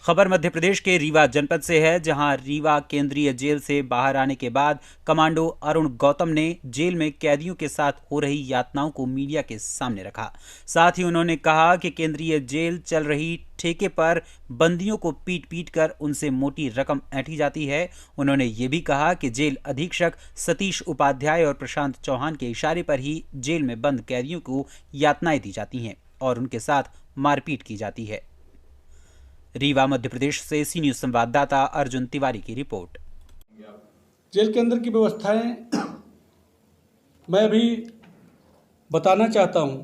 खबर मध्य प्रदेश के रीवा जनपद से है, जहां रीवा केंद्रीय जेल से बाहर आने के बाद कमांडो अरुण गौतम ने जेल में कैदियों के साथ हो रही यातनाओं को मीडिया के सामने रखा। साथ ही उन्होंने कहा कि केंद्रीय जेल चल रही ठेके पर बंदियों को पीट पीट कर उनसे मोटी रकम ऐंठी जाती है। उन्होंने ये भी कहा कि जेल अधीक्षक सतीश उपाध्याय और प्रशांत चौहान के इशारे पर ही जेल में बंद कैदियों को यातनाएं दी जाती हैं और उनके साथ मारपीट की जाती है। रीवा मध्य प्रदेश से सी न्यूज संवाददाता अर्जुन तिवारी की रिपोर्ट। जेल के अंदर की व्यवस्थाएं मैं अभी बताना चाहता हूं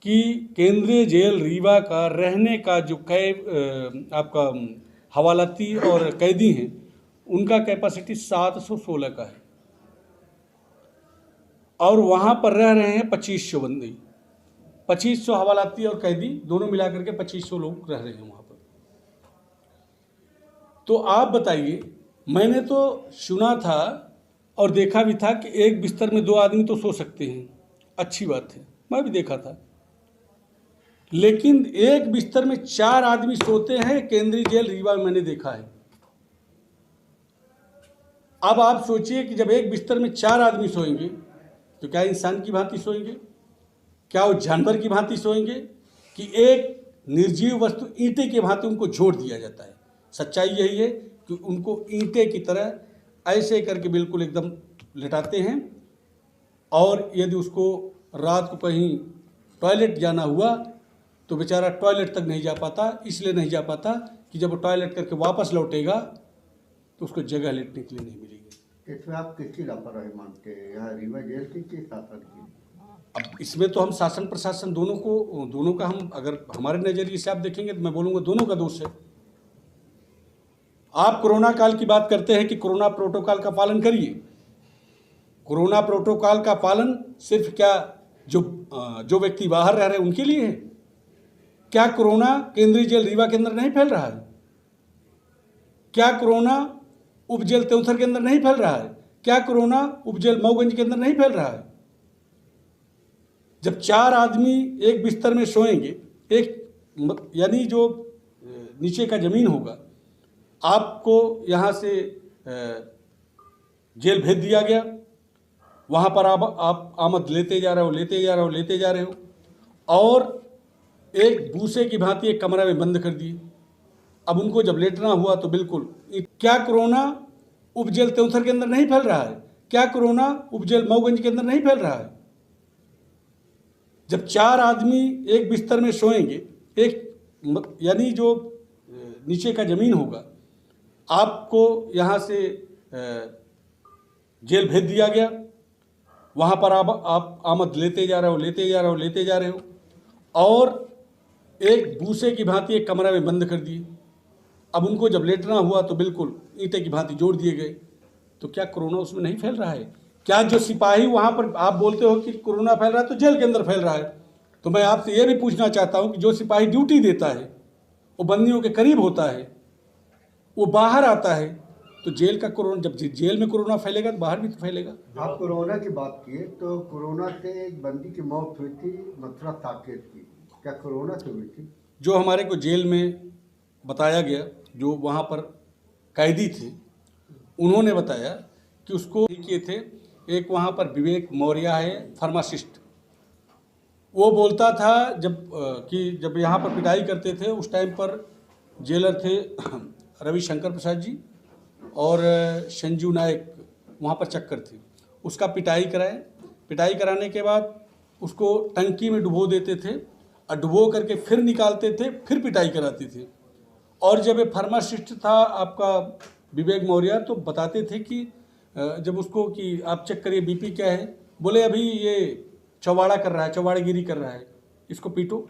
कि केंद्रीय जेल रीवा का रहने का जो आपका हवालाती और कैदी हैं, उनका कैपेसिटी 716 का है और वहां पर रह रहे हैं 2500 बंदी। 2500 हवालाती और कैदी दोनों मिलाकर के 2500 लोग रह रहे हैं वहां पर। तो आप बताइए, मैंने तो सुना था और देखा भी था कि एक बिस्तर में 2 आदमी तो सो सकते हैं, अच्छी बात है, मैं भी देखा था। लेकिन एक बिस्तर में 4 आदमी सोते हैं केंद्रीय जेल रीवा में, मैंने देखा है। अब आप सोचिए कि जब एक बिस्तर में 4 आदमी सोएंगे तो क्या इंसान की भांति सोएंगे, क्या वो जानवर की भांति सोएंगे कि एक निर्जीव वस्तु ईंटे की भांति उनको जोड़ दिया जाता है। सच्चाई यही है कि उनको ईंटे की तरह ऐसे करके बिल्कुल एकदम लिटाते हैं और यदि उसको रात को कहीं टॉयलेट जाना हुआ तो बेचारा टॉयलेट तक नहीं जा पाता। इसलिए नहीं जा पाता कि जब वो टॉयलेट करके वापस लौटेगा तो उसको जगह लेटने के लिए नहीं मिलेगी। इसमें आप किसकी लापरवाही मानते हैं, यहाँ रीवा जेल की शासन की? अब इसमें तो हम शासन प्रशासन दोनों का हम अगर हमारे नज़रिए से आप देखेंगे तो मैं बोलूँगा दोनों का दोष है। आप कोरोना काल की बात करते हैं कि कोरोना प्रोटोकॉल का पालन करिए। कोरोना प्रोटोकॉल का पालन सिर्फ क्या जो व्यक्ति बाहर रह रहे हैं उनके लिए है? क्या कोरोना केंद्रीय जेल रीवा के अंदर नहीं फैल रहा है? क्या कोरोना उपजेल तेउथर के अंदर नहीं फैल रहा है? क्या कोरोना उपजेल मऊगंज के अंदर नहीं फैल रहा है? जब 4 आदमी एक बिस्तर में सोएंगे, एक यानी जो नीचे का जमीन होगा, आपको यहाँ से जेल भेज दिया गया, वहाँ पर आप आमद लेते जा रहे हो और एक भूसे की भांति एक कमरा में बंद कर दिए। अब उनको जब लेटना हुआ तो बिल्कुल, क्या कोरोना उपजेल तेउथर के अंदर नहीं फैल रहा है? क्या कोरोना उपजेल मऊगंज के अंदर नहीं फैल रहा है? जब 4 आदमी एक बिस्तर में सोएंगे, एक यानी जो नीचे का जमीन होगा, आपको यहाँ से जेल भेज दिया गया, वहाँ पर आप आमद लेते जा रहे हो और एक भूसे की भांति एक कमरा में बंद कर दिए। अब उनको जब लेटना हुआ तो बिल्कुल ईंटे की भांति जोड़ दिए गए। तो क्या कोरोना उसमें नहीं फैल रहा है? क्या जो सिपाही वहाँ पर, आप बोलते हो कि कोरोना फैल रहा है तो जेल के अंदर फैल रहा है, तो मैं आपसे ये भी पूछना चाहता हूँ कि जो सिपाही ड्यूटी देता है, वो बंदियों के करीब होता है, वो बाहर आता है, तो जेल का कोरोना, जब जेल में कोरोना फैलेगा तो बाहर भी तो फैलेगा। आप कोरोना की बात किए तो कोरोना से एक बंदी की मौत हुई थी मथुरा साकेत की, क्या कोरोना से हुई थी? जो हमारे को जेल में बताया गया, जो वहाँ पर कैदी थे, उन्होंने बताया कि उसको किए थे। एक वहाँ पर विवेक मौर्य है, फार्मासिस्ट, वो बोलता था जब यहाँ पर पिटाई करते थे उस टाइम पर जेलर थे रविशंकर प्रसाद जी और संजू नायक, वहाँ पर चक्कर थे। उसका पिटाई कराने के बाद उसको टंकी में डुबो देते थे और डुबो करके फिर निकालते थे, फिर पिटाई कराते थे। और जब ये फार्मासिस्ट था आपका विवेक मौर्य, तो बताते थे कि जब उसको कि आप चेक करिए बीपी क्या है, बोले अभी ये चौवाड़ागिरी कर रहा है, इसको पीटो।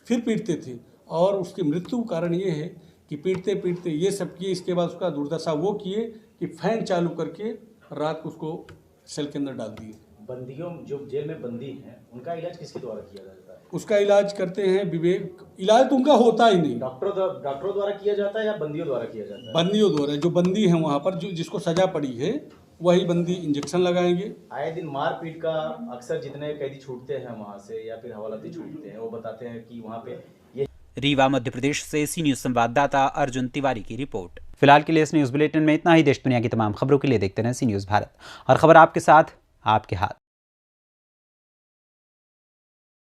फिर पीटते थे और उसकी मृत्यु का कारण ये है कि पीटते पीटते ये सब किए। इसके बाद उसका दुर्दशा वो किए कि फैन चालू करके रात को उसको सेल के अंदर डाल दिए। बंदियों जो जेल में बंदी हैं उनका इलाज किसके द्वारा किया जाता है? उसका इलाज करते हैं विवेक। इलाज तो उनका होता ही नहीं, डॉक्टरों द्वारा किया जाता है या बंदियों द्वारा किया जाता है? बंदियों द्वारा। जो बंदी हैं वहाँ पर, जो जिसको सजा पड़ी है, वही बंदी इंजेक्शन लगाएंगे। आए दिन मारपीट का अक्सर जितने कैदी छूटते हैं वहाँ से या फिर हवालाती छूटते हैं, वो बताते हैं कि वहाँ पे ये रीवा मध्य प्रदेश से सी न्यूज संवाददाता अर्जुन तिवारी की रिपोर्ट। फिलहाल के लिए इस न्यूज बुलेटिन में इतना ही। देश दुनिया की तमाम खबरों के लिए देखते रहें सी न्यूज भारत, और खबर आपके साथ आपके हाथ।